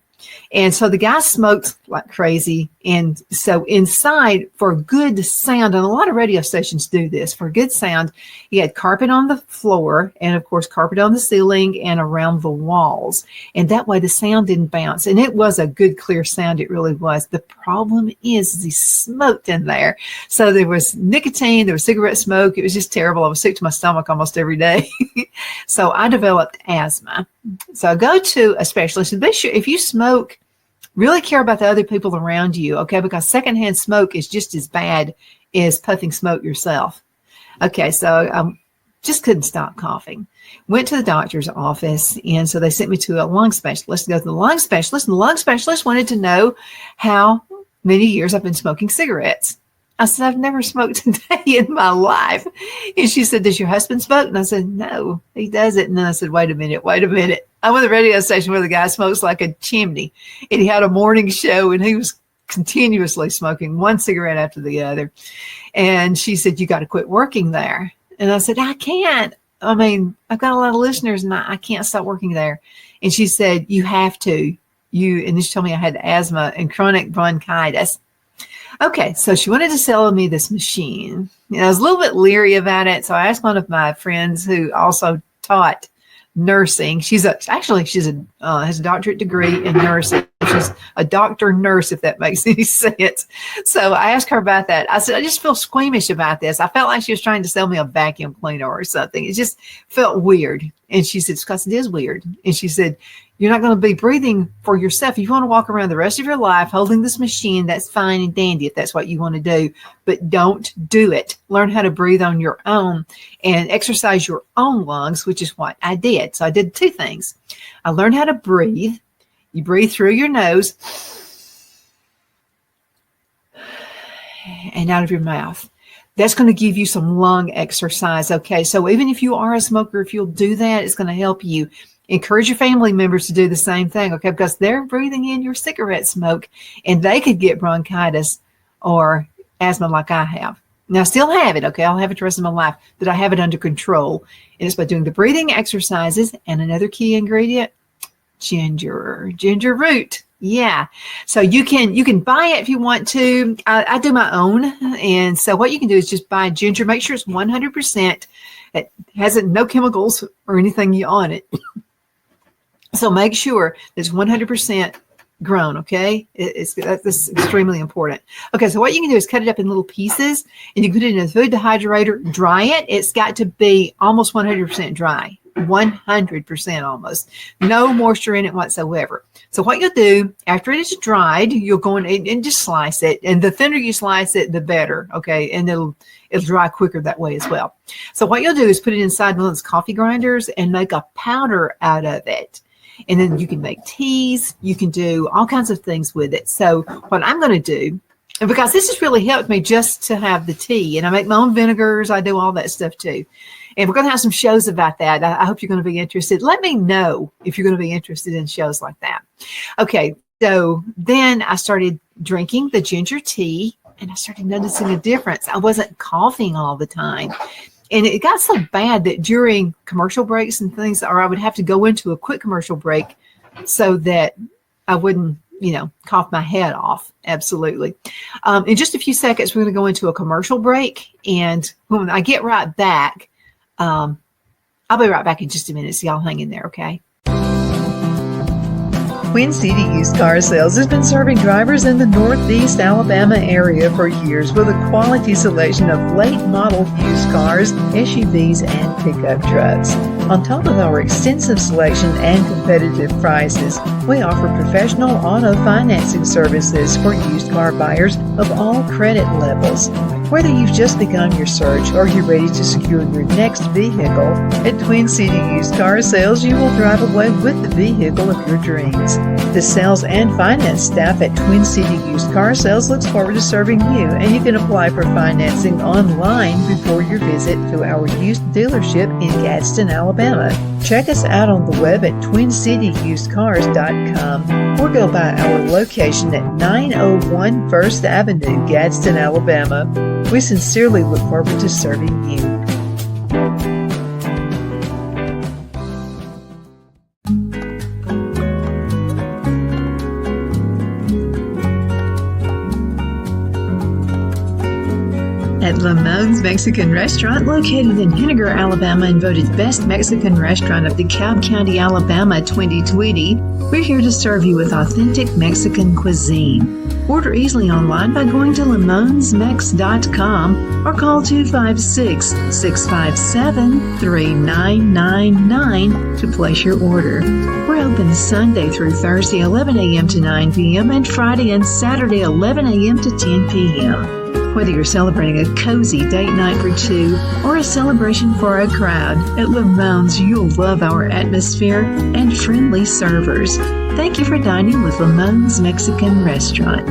And so the guy smoked like crazy. And so inside, for good sound, and a lot of radio stations do this, for good sound, he had carpet on the floor and, of course, carpet on the ceiling and around the walls. And that way the sound didn't bounce. And it was a good, clear sound. It really was. The problem is he smoked in there. So there was nicotine, there was cigarette smoke. It was just terrible. I was sick to my stomach almost every day. So I developed asthma. So go to a specialist, and be sure if you smoke, really care about the other people around you, okay? Because secondhand smoke is just as bad as puffing smoke yourself. Okay, so I just couldn't stop coughing. Went to the doctor's office, and so they sent me to a lung specialist to go to the lung specialist, and the lung specialist wanted to know how many years I've been smoking cigarettes. I said, I've never smoked a day in my life. And she said, does your husband smoke? And I said, no, he doesn't. And then I said, wait a minute. I'm on the radio station where the guy smokes like a chimney. And he had a morning show, and he was continuously smoking one cigarette after the other. And she said, you got to quit working there. And I said, I can't. I mean, I've got a lot of listeners, and I can't stop working there. And she said, you have to. And then she told me I had asthma and chronic bronchitis. Okay, so she wanted to sell me this machine. I was a little bit leery about it, so I asked one of my friends who also taught nursing. She has a doctorate degree in nursing. She's a doctor nurse, if that makes any sense. So I asked her about that. I said, I just feel squeamish about this. I felt like she was trying to sell me a vacuum cleaner or something. It just felt weird. And she said, because it is weird. And she said, You're not going to be breathing for yourself. If you want to walk around the rest of your life holding this machine, that's fine and dandy if that's what you want to do, but don't do it. Learn how to breathe on your own and exercise your own lungs, which is what I did. So I did two things. I learned how to breathe. You breathe through your nose and out of your mouth. That's going to give you some lung exercise. Okay. So even if you are a smoker, if you'll do that, it's going to help you. Encourage your family members to do the same thing. Okay. Because they're breathing in your cigarette smoke and they could get bronchitis or asthma like I have. Now, I still have it. Okay. I'll have it the rest of my life, but I have it under control. And it's by doing the breathing exercises and another key ingredient, ginger root. Yeah. So you can buy it if you want to. I do my own. And so what you can do is just buy ginger. Make sure it's 100%. It has no chemicals or anything on it. So make sure it's 100% grown. Okay. That's extremely important. Okay. So what you can do is cut it up in little pieces and you can put it in a food dehydrator, dry it. It's got to be almost 100% dry. 100% almost. No moisture in it whatsoever. So what you'll do after it is dried, you'll go in and just slice it. And the thinner you slice it, the better. Okay. And it'll dry quicker that way as well. So what you'll do is put it inside one of those coffee grinders and make a powder out of it. And then you can make teas. You can do all kinds of things with it. So what I'm going to do, and because this has really helped me just to have the tea, and I make my own vinegars, I do all that stuff too. And we're going to have some shows about that. I hope you're going to be interested. Let me know if you're going to be interested in shows like that. Okay, so then I started drinking the ginger tea, and I started noticing a difference. I wasn't coughing all the time. And it got so bad that during commercial breaks and things, or I would have to go into a quick commercial break so that I wouldn't, cough my head off. Absolutely. In just a few seconds, we're going to go into a commercial break. And when I get right back, I'll be right back in just a minute, so y'all hang in there, okay? Twin City Used Car Sales has been serving drivers in the Northeast Alabama area for years with a quality selection of late model used cars, SUVs, and pickup trucks. On top of our extensive selection and competitive prices, we offer professional auto financing services for used car buyers of all credit levels. Whether you've just begun your search or you're ready to secure your next vehicle, at Twin City Used Car Sales, you will drive away with the vehicle of your dreams. The sales and finance staff at Twin City Used Car Sales looks forward to serving you, and you can apply for financing online before your visit to our used dealership in Gadsden, Alabama. Check us out on the web at twincityusedcars.com or go by our location at 901 First Avenue, Gadsden, Alabama. We sincerely look forward to serving you. At Lamone's Mexican Restaurant, located in Henniger, Alabama, and voted Best Mexican Restaurant of DeKalb County, Alabama 2020, we're here to serve you with authentic Mexican cuisine. Order easily online by going to lamonsmex.com or call 256-657-3999 to place your order. We're open Sunday through Thursday, 11 a.m. to 9 p.m. and Friday and Saturday, 11 a.m. to 10 p.m. Whether you're celebrating a cozy date night for two or a celebration for a crowd, at Lamone's you'll love our atmosphere and friendly servers. Thank you for dining with Lamone's Mexican Restaurant.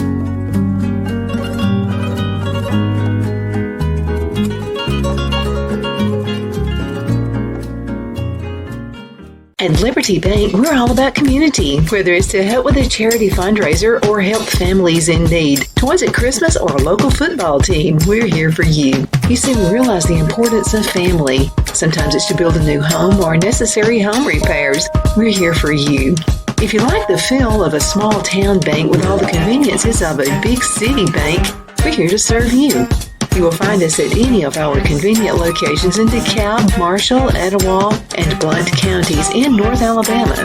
At Liberty Bank, we're all about community. Whether it's to help with a charity fundraiser or help families in need, toys at Christmas, or a local football team, we're here for you. You see, we realize the importance of family. Sometimes it's to build a new home or necessary home repairs. We're here for you. If you like the feel of a small town bank with all the conveniences of a big city bank, we're here to serve you. You will find us at any of our convenient locations in DeKalb, Marshall, Etowah, and Blount counties in North Alabama.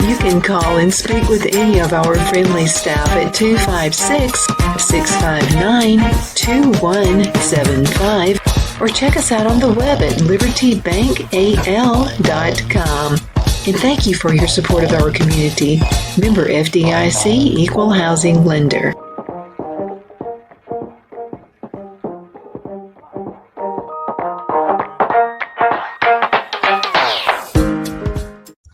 You can call and speak with any of our friendly staff at 256-659-2175 or check us out on the web at libertybankal.com. And thank you for your support of our community. Member FDIC Equal Housing Lender.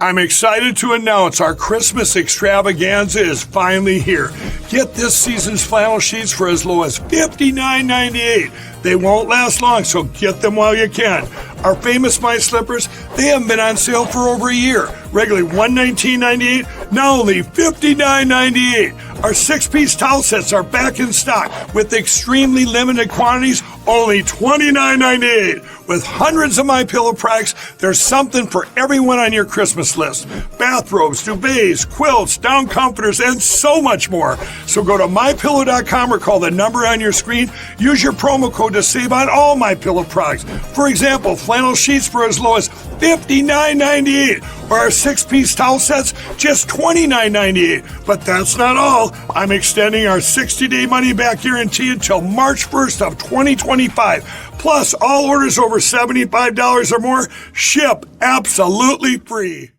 I'm excited to announce our Christmas extravaganza is finally here. Get this season's flannel sheets for as low as $59.98. They won't last long, so get them while you can. Our famous My Slippers, they haven't been on sale for over a year. Regularly $119.98, now only $59.98. Our 6-piece towel sets are back in stock with extremely limited quantities, only $29.98. With hundreds of MyPillow products, there's something for everyone on your Christmas list. Bathrobes, duvets, quilts, down comforters, and so much more. So go to MyPillow.com or call the number on your screen. Use your promo code to save on all MyPillow products. For example, flannel sheets for as low as $59.98. Or our 6-piece towel sets, just $29.98. But that's not all. I'm extending our 60-day money-back guarantee until March 1st of 2025. Plus, all orders over $75 or more ship absolutely free.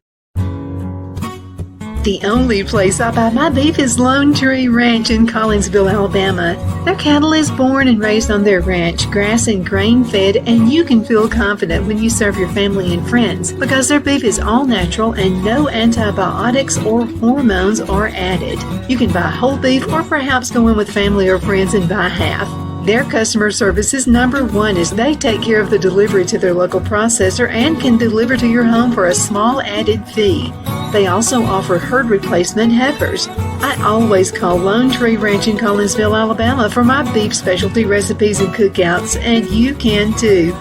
The only place I buy my beef is Lone Tree Ranch in Collinsville, Alabama. Their cattle is born and raised on their ranch, grass and grain fed, and you can feel confident when you serve your family and friends because their beef is all natural and no antibiotics or hormones are added. You can buy whole beef or perhaps go in with family or friends and buy half. Their customer service is number one as they take care of the delivery to their local processor and can deliver to your home for a small added fee. They also offer herd replacement heifers. I always call Lone Tree Ranch in Collinsville, Alabama for my beef specialty recipes and cookouts, and you can too.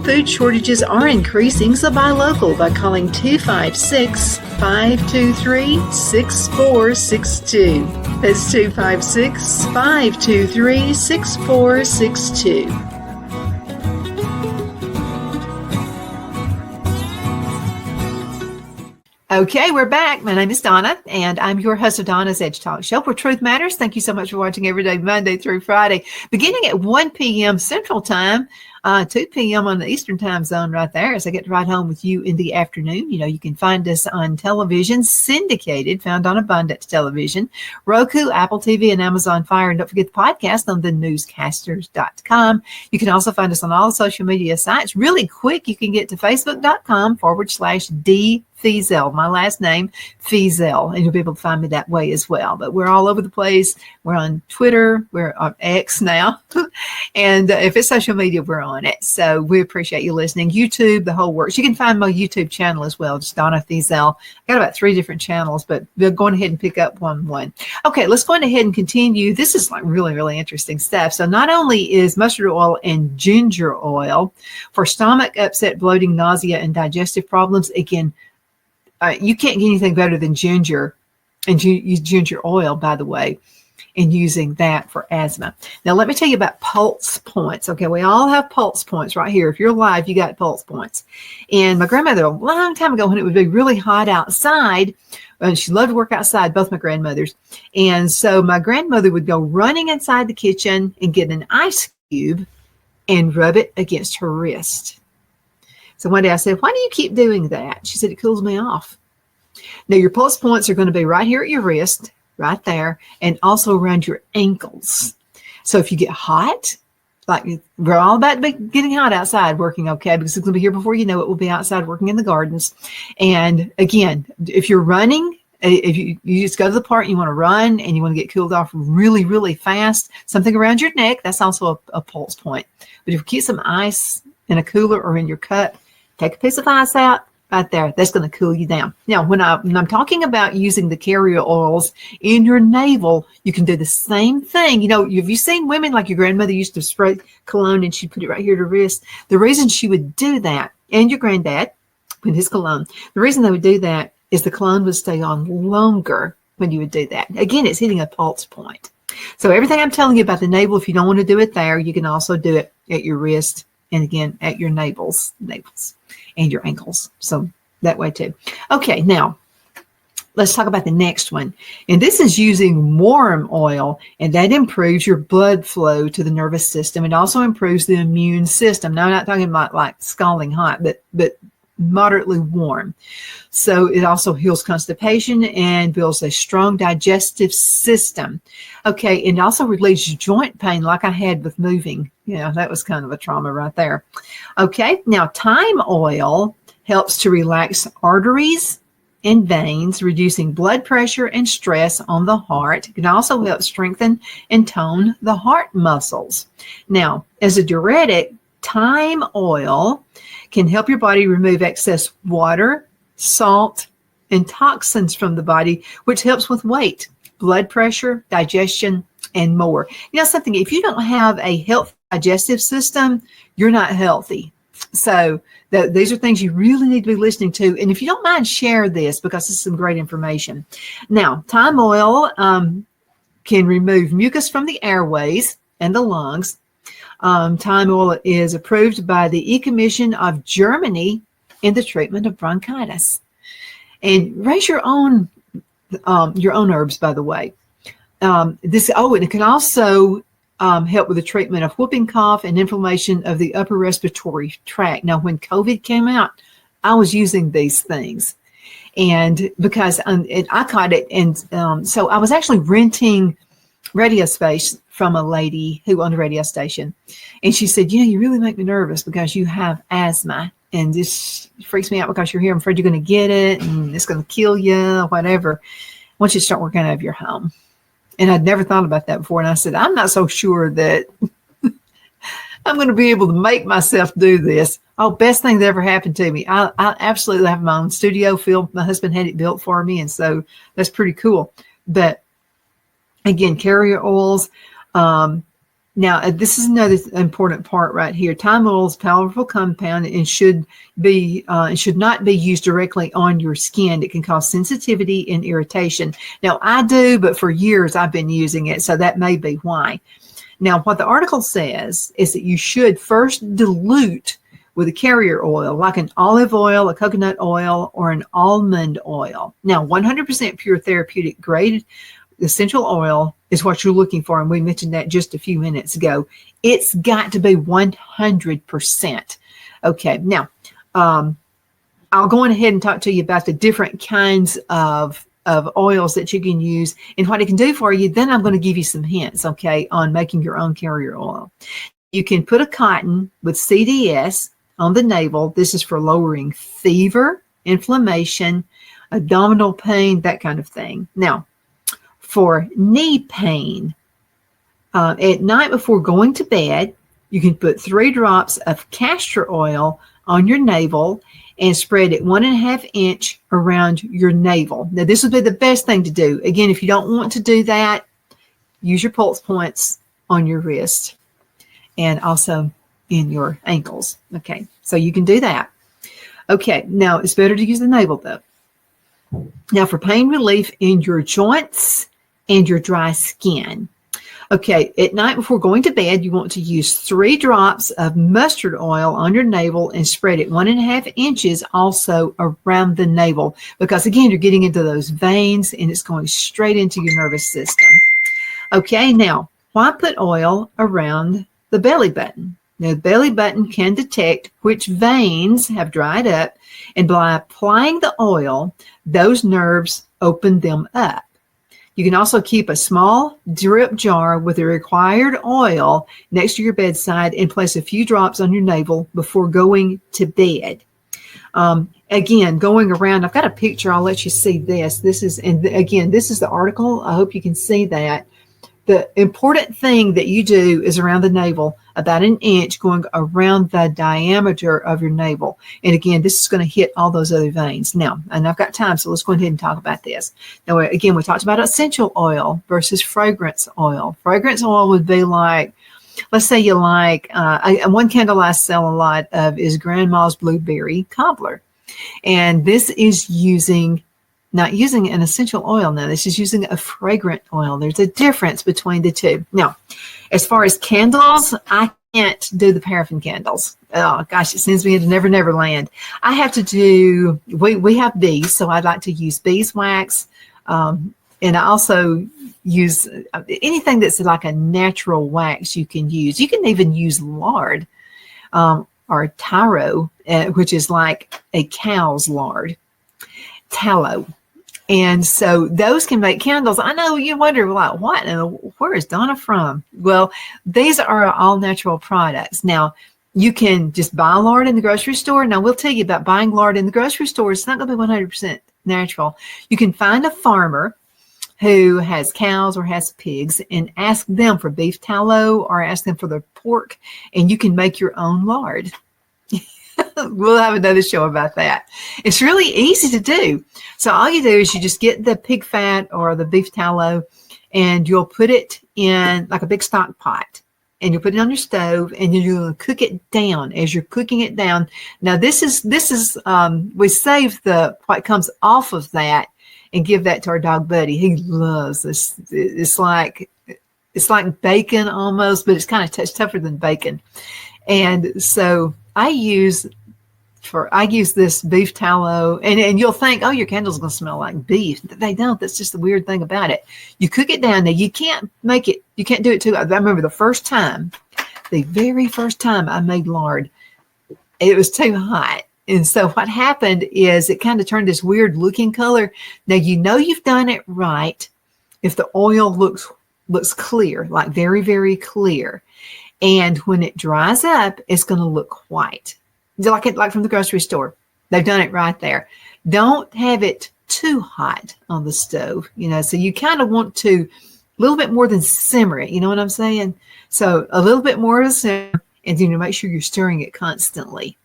Food shortages are increasing, so buy local by calling 256-523-6462. That's 256-523-6462. Okay, we're back. My name is Donna, and I'm your host of Donna's Edge Talk Show where truth matters. Thank you so much for watching every day, Monday through Friday, beginning at 1 p.m. Central Time, 2 p.m. on the Eastern Time Zone right there as I get to ride home with you in the afternoon. You know, you can find us on television, syndicated, found on Abundance Television, Roku, Apple TV, and Amazon Fire. And don't forget the podcast on thenewscasters.com. You can also find us on all social media sites. Really quick, you can get to facebook.com/D Feazell, my last name, Feazell, and you'll be able to find me that way as well. But we're all over the place. We're on Twitter. We're on X now. And if it's social media, we're on it. So we appreciate you listening. YouTube, the whole works. You can find my YouTube channel as well, just Donna Feazell. I got about 3 different channels, but we're going ahead and pick up one. Okay, let's go ahead and continue. This is like really, really interesting stuff. So not only is mustard oil and ginger oil for stomach upset, bloating, nausea, and digestive problems, again, you can't get anything better than ginger, and use ginger oil, by the way, and using that for asthma. Now, let me tell you about pulse points. Okay, we all have pulse points right here. If you're alive, you got pulse points. And my grandmother, a long time ago, when it would be really hot outside, and she loved to work outside, both my grandmothers. And so my grandmother would go running inside the kitchen and get an ice cube and rub it against her wrist. So one day I said, why do you keep doing that? She said, it cools me off. Now, your pulse points are going to be right here at your wrist, right there, and also around your ankles. So if you get hot, like we're all about to be getting hot outside working, okay, because it's going to be here before you know it. We'll be outside working in the gardens. And again, if you're running, if you just go to the park and you want to run and you want to get cooled off really, really fast, something around your neck, that's also a pulse point. But if you keep some ice in a cooler or in your cup, take a piece of ice out right there. That's going to cool you down. Now, when I'm talking about using the carrier oils in your navel, you can do the same thing. You know, have you seen women like your grandmother used to spray cologne and she'd put it right here to her wrist? The reason she would do that, and your granddad with his cologne, the reason they would do that is the cologne would stay on longer when you would do that. Again, it's hitting a pulse point. So everything I'm telling you about the navel, if you don't want to do it there, you can also do it at your wrist and again at your navels and your ankles. So that way too. Okay, now let's talk about the next one. And this is using warm oil, and that improves your blood flow to the nervous system. It also improves the immune system. Now, I'm not talking about like scalding hot, but moderately warm. So it also heals constipation and builds a strong digestive system. Okay, and it also relieves joint pain like I had with moving. Yeah, that was kind of a trauma right there. Okay, now thyme oil helps to relax arteries and veins, reducing blood pressure and stress on the heart. It can also help strengthen and tone the heart muscles. Now, as a diuretic, thyme oil can help your body remove excess water, salt, and toxins from the body, which helps with weight, blood pressure, digestion, and more. You know something, if you don't have a healthy digestive system, you're not healthy. So these are things you really need to be listening to. And if you don't mind, share this because this is some great information. Now, thyme oil can remove mucus from the airways and the lungs. Thyme oil is approved by the E-Commission of Germany in the treatment of bronchitis. And raise your own herbs, by the way. And it can also help with the treatment of whooping cough and inflammation of the upper respiratory tract. Now, when COVID came out, I was using these things, and because I caught it, and so I was actually renting radio space from a lady who owned a radio station, and she said, you really make me nervous because you have asthma, and this freaks me out because you're here. I'm afraid you're going to get it, and it's going to kill you, whatever. Why don't you start working out of your home? And I'd never thought about that before. And I said, I'm not so sure that I'm going to be able to make myself do this. Oh, best thing that ever happened to me. I absolutely have my own studio filled. My husband had it built for me. And so that's pretty cool. But again, carrier oils. Now, this is another important part right here. Thyme oil is a powerful compound and should not be used directly on your skin. It can cause sensitivity and irritation. Now, I do, but for years I've been using it, so that may be why. Now, what the article says is that you should first dilute with a carrier oil, like an olive oil, a coconut oil, or an almond oil. Now, 100% pure therapeutic grade essential oil is what you're looking for, and we mentioned that just a few minutes ago. It's got to be 100%. Okay, now I'll go on ahead and talk to you about the different kinds of oils that you can use and what it can do for you. Then I'm going to give you some hints, okay, on making your own carrier oil. You can put a cotton with CDS on the navel. This is for lowering fever, inflammation, abdominal pain, that kind of thing. Now, for knee pain, at night before going to bed, you can put 3 drops of castor oil on your navel and spread it 1.5 inch around your navel. Now, this would be the best thing to do. Again, if you don't want to do that, use your pulse points on your wrist and also in your ankles. Okay, so you can do that. Okay, now it's better to use the navel though. Now, for pain relief in your joints and your dry skin. Okay, at night before going to bed, you want to use 3 drops of mustard oil on your navel and spread it 1.5 inches also around the navel, because again, you're getting into those veins and it's going straight into your nervous system. Okay, now, why put oil around the belly button? Now, the belly button can detect which veins have dried up, and by applying the oil, those nerves open them up. You can also keep a small drip jar with the required oil next to your bedside and place a few drops on your navel before going to bed. Again, going around, I've got a picture. I'll let you see this. This is the article. I hope you can see that. The important thing that you do is around the navel, about 1 inch going around the diameter of your navel. And again, this is going to hit all those other veins. Now, and I've got time, so let's go ahead and talk about this. Now, again, we talked about essential oil versus fragrance oil. Fragrance oil would be like, let's say you like, one candle I sell a lot of is Grandma's Blueberry Cobbler. And this is not using an essential oil now. This is using a fragrant oil. There's a difference between the two. Now, as far as candles, I can't do the paraffin candles. Oh, gosh, it sends me into Never Never Land. I have to do, we have bees, so I'd like to use beeswax. And I also use anything that's like a natural wax you can use. You can even use lard. Or or taro, which is like a cow's lard, tallow. And so those can make candles. I know you wonder, like, what? And where is Donna from? Well, these are all natural products. Now, you can just buy lard in the grocery store. Now, we'll tell you about buying lard in the grocery store. It's not going to be 100% natural. You can find a farmer who has cows or has pigs and ask them for beef tallow or ask them for their pork, and you can make your own lard. We'll have another show about that. It's really easy to do. So all you do is you just get the pig fat or the beef tallow, and you'll put it in like a big stock pot, and you'll put it on your stove, and then you'll cook it down. As you're cooking it down, now this is we save the what comes off of that and give that to our dog Buddy. He loves this. It's like bacon almost, but it's kind of tougher than bacon. And so I use this beef tallow, and you'll think, oh, your candle's going to smell like beef. They don't. That's just the weird thing about it. You cook it down. Now, you can't do it too. I remember the very first time I made lard, it was too hot. And so what happened is it kind of turned this weird looking color. Now, you've done it right if the oil looks clear, like very, very clear. And when it dries up, it's going to look white. Like from the grocery store. They've done it right there. Don't have it too hot on the stove, so you kind of want to a little bit more than simmer it. You know what I'm saying? So a little bit more of a simmer, and then make sure you're stirring it constantly.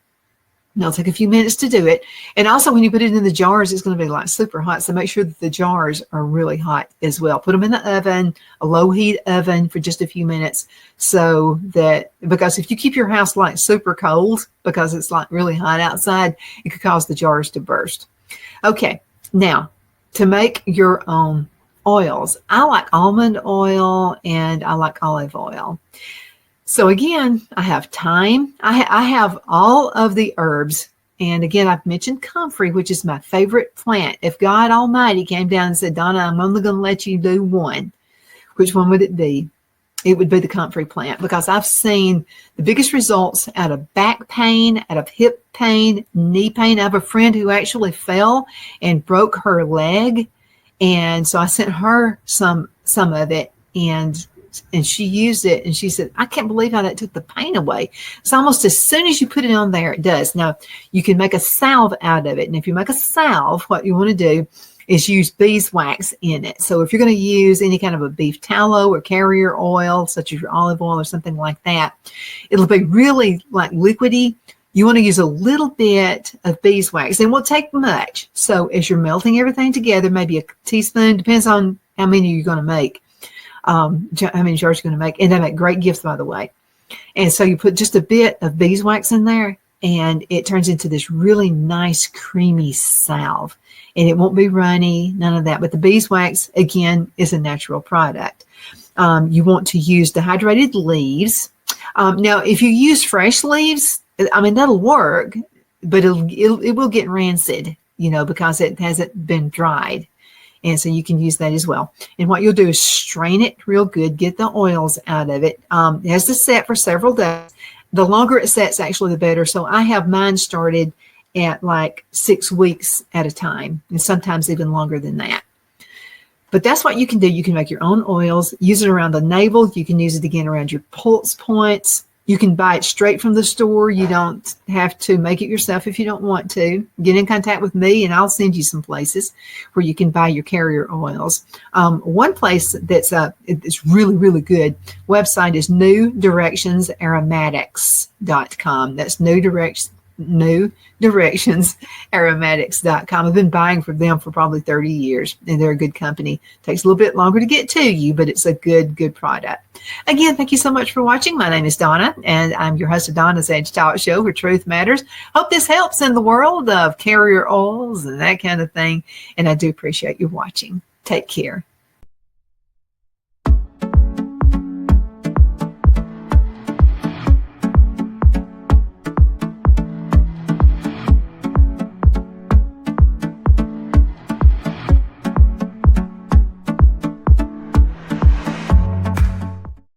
It'll take a few minutes to do it. And also when you put it in the jars, it's going to be like super hot. So make sure that the jars are really hot as well. Put them in the oven, a low heat oven for just a few minutes, because if you keep your house like super cold because it's like really hot outside, it could cause the jars to burst. Okay. Now to make your own oils, I like almond oil and I like olive oil. So again, I have thyme. I have all of the herbs. And again, I've mentioned comfrey, which is my favorite plant. If God Almighty came down and said, Donna, I'm only going to let you do one, which one would it be? It would be the comfrey plant, because I've seen the biggest results out of back pain, out of hip pain, knee pain. I have a friend who actually fell and broke her leg. And so I sent her some of it, and she used it, and she said, I can't believe how that took the pain away. It's almost as soon as you put it on there, it does. Now, you can make a salve out of it. And if you make a salve, what you want to do is use beeswax in it. So if you're going to use any kind of a beef tallow or carrier oil, such as your olive oil or something like that, it'll be really like liquidy. You want to use a little bit of beeswax, and it won't take much. So as you're melting everything together, maybe a teaspoon, depends on how many you're going to make. How many jars you're going to make. And they make great gifts, by the way. And so you put just a bit of beeswax in there, and it turns into this really nice, creamy salve. And it won't be runny, none of that. But the beeswax, again, is a natural product. You want to use dehydrated leaves. Now, if you use fresh leaves, that'll work, but it will get rancid, because it hasn't been dried. And so you can use that as well. And what you'll do is strain it real good, get the oils out of it. It has to set for several days. The longer it sets, actually, the better. So I have mine started at like 6 weeks at a time, and sometimes even longer than that. But that's what you can do. You can make your own oils, use it around the navel. You can use it again around your pulse points. You can buy it straight from the store. You don't have to make it yourself if you don't want to. Get in contact with me, and I'll send you some places where you can buy your carrier oils. One place that's it's really, really good website is newdirectionsaaromatics.com. That's newdirectionsaaromatics.com. I've been buying from them for probably 30 years, and they're a good company. Takes a little bit longer to get to you, but it's a good product. Again, thank you so much for watching. My name is Donna, and I'm your host of Donna's Edge Talk Show, where truth matters. Hope this helps in the world of carrier oils and that kind of thing, and I do appreciate you watching. Take care.